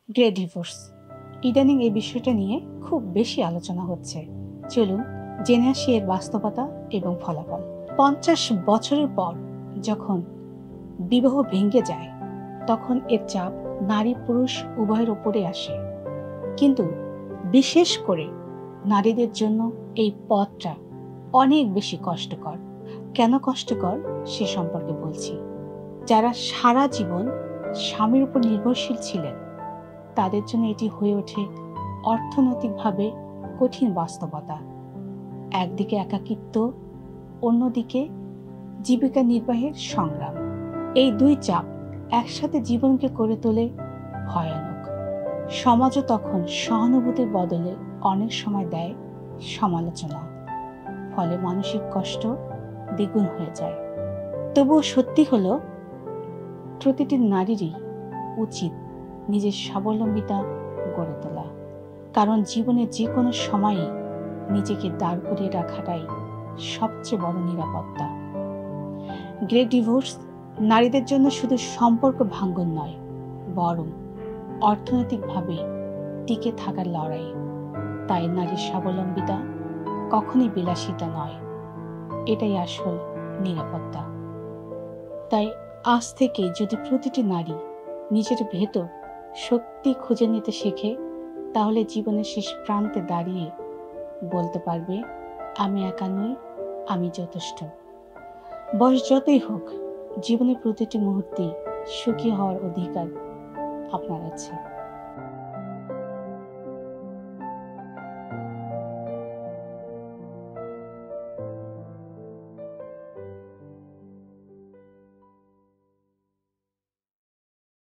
Grey divorce. ইদানিং এই বিষয়টা নিয়ে খুব বেশি আলোচনা হচ্ছে। চলুন জেনে আসি এর বাস্তবতা এবং ফলাফল। 50 বছরের পর যখন বিবাহ ভেঙে যায় তখন এর চাপ নারী পুরুষ উভয়ের ওপরে আসে, কিন্তু বিশেষ করে নারীদের জন্য এই পথটা অনেক বেশি কষ্টকর। কেন কষ্টকর সে সম্পর্কে বলছি। যারা সারা জীবন স্বামীর উপর নির্ভরশীল ছিলেন তাদের জন্য এটি হয়ে ওঠে অর্থনৈতিকভাবে কঠিন বাস্তবতা। একদিকে একাকিত্ব, অন্যদিকে জীবিকা নির্বাহের সংগ্রাম। এই দুই চাপ একসাথে জীবনকে করে তোলে ভয়ানক। সমাজও তখন সহানুভূতির বদলে অনেক সময় দেয় সমালোচনা, ফলে মানসিক কষ্ট দ্বিগুণ হয়ে যায়। তবুও সত্যি হলো, প্রতিটি নারীরই উচিত নিজের স্বাবলম্বিতা গড়ে তোলা, কারণ জীবনের যে কোনো সময়ই নিজেকে দাঁড় করিয়ে রাখাটাই সবচেয়ে বড় নিরাপত্তা। গ্রে ডিভোর্স নারীদের জন্য শুধু সম্পর্ক ভাঙ্গন নয়, বরং অর্থনৈতিকভাবে টিকে থাকার লড়াই। তাই নারীর স্বাবলম্বিতা কখনই বিলাসিতা নয়, এটাই আসল নিরাপত্তা। তাই আজ থেকে যদি প্রতিটি নারী নিজের ভেতর শক্তি খুঁজে নিতে শেখে, তাহলে জীবনের শেষ প্রান্তে দাঁড়িয়ে বলতে পারবে, আমি একা নই, আমি যথেষ্ট। বয়স যতই হোক, জীবনের প্রতিটি মুহূর্তে সুখী হওয়ার অধিকার আপনার আছে।